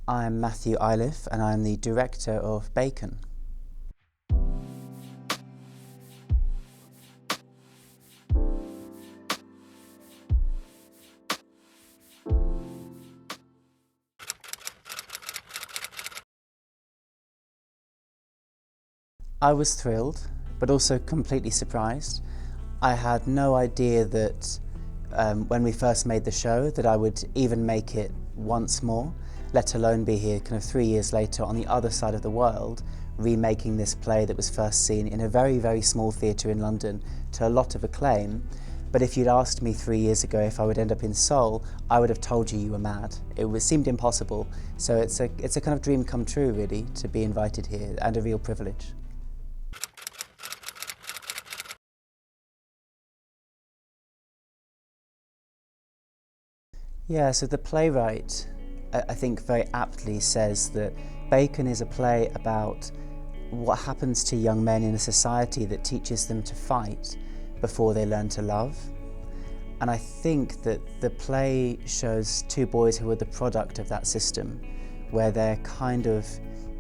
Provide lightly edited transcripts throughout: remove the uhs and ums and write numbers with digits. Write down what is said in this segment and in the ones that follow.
I'm Matthew Iliffe and I'm the director of 𝗕𝗕𝗡. I was thrilled, but also completely surprised. I had no idea that when we first made the show that I would even make it once more, let alone be here kind of 3 years later on the other side of the world, remaking this play that was first seen in a very, very small theatre in London to a lot of acclaim. But if you'd asked me 3 years ago if I would end up in Seoul, I would have told you were mad. Seemed impossible. So it's a kind of dream come true, really, to be invited here, and a real privilege. Yeah, so the playwright, I think very aptly says that 𝗕𝗕𝗡 is a play about what happens to young men in a society that teaches them to fight before they learn to love. And I think that the play shows two boys who are the product of that system, where their kind of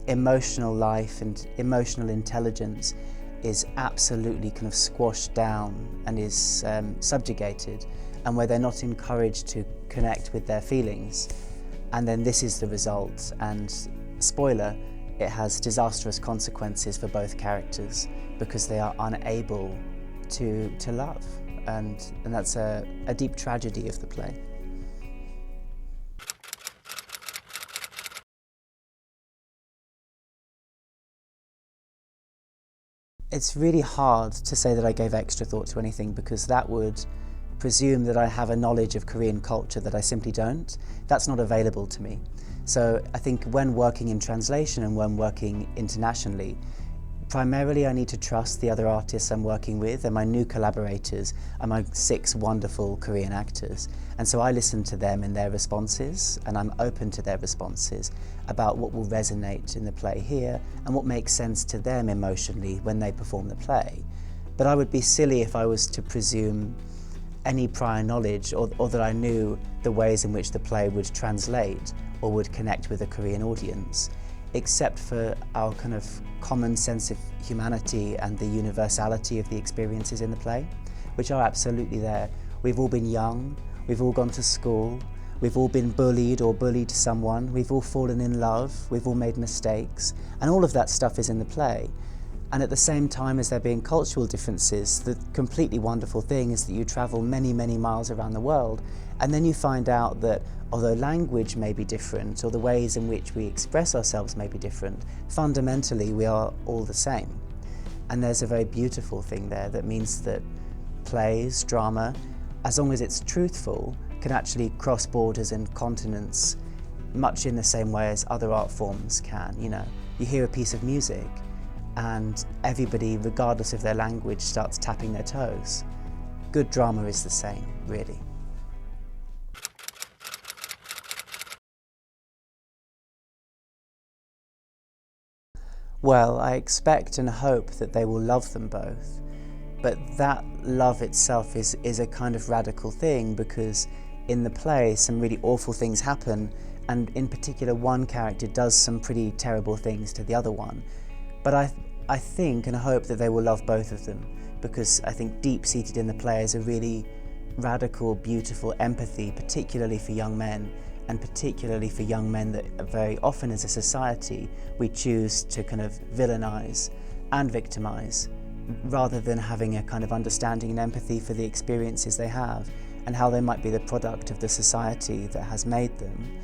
emotional life and emotional intelligence is absolutely kind of squashed down and is subjugated, and where they're not encouraged to connect with their feelings. And then this is the result, and spoiler, it has disastrous consequences for both characters because they are unable to love, and that's a deep tragedy of the play. It's really hard to say that I gave extra thought to anything because that would presume that I have a knowledge of Korean culture that I simply don't. That's not available to me. So I think when working in translation and when working internationally, primarily I need to trust the other artists I'm working with, and my new collaborators are my 6 wonderful Korean actors. And so I listen to them and their responses, and I'm open to their responses about what will resonate in the play here and what makes sense to them emotionally when they perform the play. But I would be silly if I was to presume any prior knowledge or that I knew the ways in which the play would translate or would connect with a Korean audience, except for our kind of common sense of humanity and the universality of the experiences in the play, which are absolutely there. We've all been young, we've all gone to school, we've all been bullied or bullied someone, we've all fallen in love, we've all made mistakes, and all of that stuff is in the play. And at the same time as there being cultural differences, the completely wonderful thing is that you travel many, many miles around the world, and then you find out that although language may be different, or the ways in which we express ourselves may be different, fundamentally we are all the same. And there's a very beautiful thing there that means that plays, drama, as long as it's truthful, can actually cross borders and continents much in the same way as other art forms can. You know, you hear a piece of music, and everybody, regardless of their language, starts tapping their toes. Good drama is the same, really. Well, I expect and hope that they will love them both, but that love itself is a kind of radical thing, because in the play some really awful things happen, and in particular one character does some pretty terrible things to the other one. But I think and hope that they will love both of them, because I think deep-seated in the play is a really radical, beautiful empathy, particularly for young men, and particularly for young men that very often as a society we choose to kind of villainize and victimize, rather than having a kind of understanding and empathy for the experiences they have and how they might be the product of the society that has made them.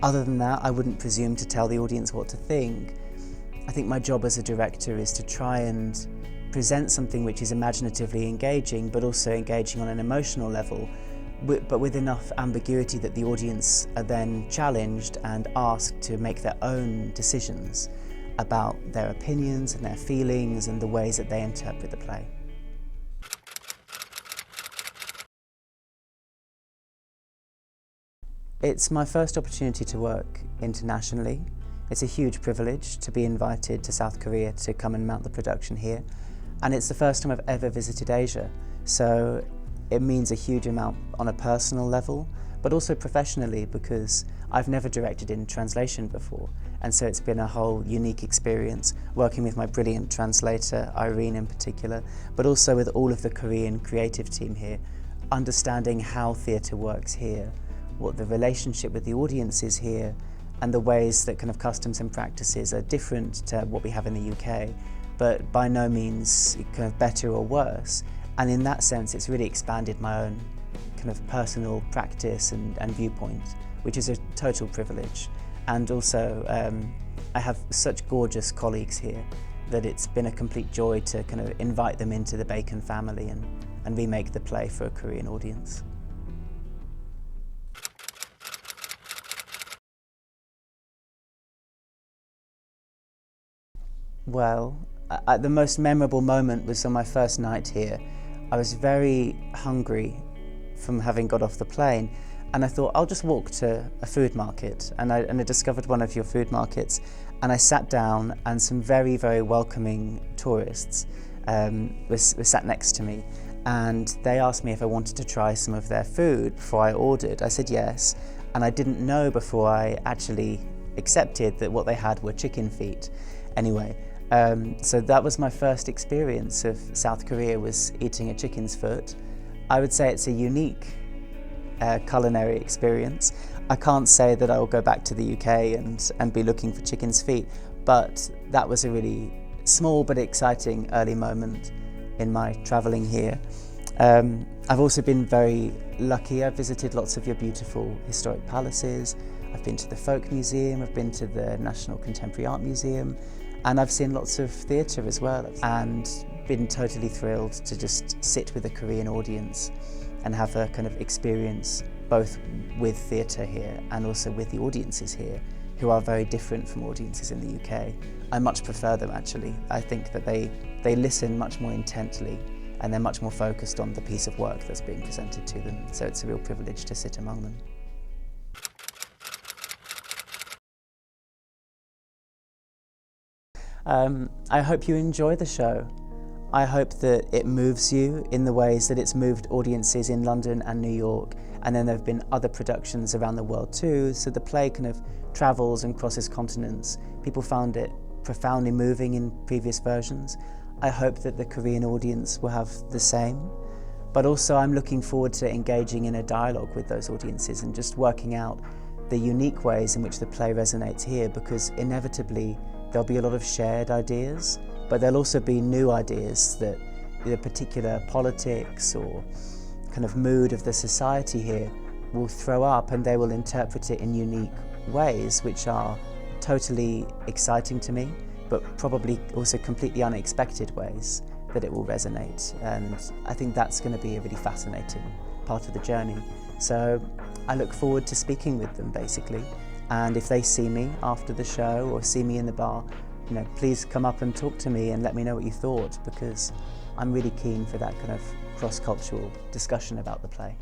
Other than that, I wouldn't presume to tell the audience what to think. I think my job as a director is to try and present something which is imaginatively engaging, but also engaging on an emotional level, but with enough ambiguity that the audience are then challenged and asked to make their own decisions about their opinions and their feelings and the ways that they interpret the play. It's my first opportunity to work internationally. It's a huge privilege to be invited to South Korea to come and mount the production here, and it's the first time I've ever visited Asia, so it means a huge amount on a personal level, but also professionally because I've never directed in translation before, and so it's been a whole unique experience working with my brilliant translator, Irene in particular, but also with all of the Korean creative team here, understanding how theatre works here, what the relationship with the audience is here, and the ways that kind of customs and practices are different to what we have in the UK, but by no means kind of better or worse. And in that sense, it's really expanded my own kind of personal practice and viewpoint, which is a total privilege. And also, I have such gorgeous colleagues here that it's been a complete joy to kind of invite them into the Bacon family and remake the play for a Korean audience. Well, the most memorable moment was on my first night here. I was very hungry from having got off the plane, and I thought I'll just walk to a food market, and I discovered one of your food markets, and I sat down, and some very, very welcoming tourists were sat next to me, and they asked me if I wanted to try some of their food before I ordered. I said yes, and I didn't know before I actually accepted that what they had were chicken feet. Anyway, so that was my first experience of South Korea, was eating a chicken's foot. I would say it's a unique culinary experience. I can't say that I will go back to the UK and be looking for chicken's feet, but that was a really small but exciting early moment in my travelling here. I've also been very lucky. I've visited lots of your beautiful historic palaces. I've been to the Folk Museum, I've been to the National Contemporary Art Museum, and I've seen lots of theatre as well, and been totally thrilled to just sit with a Korean audience and have a kind of experience both with theatre here and also with the audiences here, who are very different from audiences in the UK. I much prefer them, actually. I think that they listen much more intently and they're much more focused on the piece of work that's being presented to them, so it's a real privilege to sit among them. I hope you enjoy the show. I hope that it moves you in the ways that it's moved audiences in London and New York, and then there have been other productions around the world too, so the play kind of travels and crosses continents. People found it profoundly moving in previous versions. I hope that the Korean audience will have the same, but also I'm looking forward to engaging in a dialogue with those audiences and just working out the unique ways in which the play resonates here, because inevitably there'll be a lot of shared ideas, but there'll also be new ideas that the particular politics or kind of mood of the society here will throw up, and they will interpret it in unique ways which are totally exciting to me, but probably also completely unexpected ways that it will resonate. And I think that's going to be a really fascinating part of the journey. So I look forward to speaking with them, basically. And if they see me after the show or see me in the bar, please come up and talk to me and let me know what you thought, because I'm really keen for that kind of cross-cultural discussion about the play.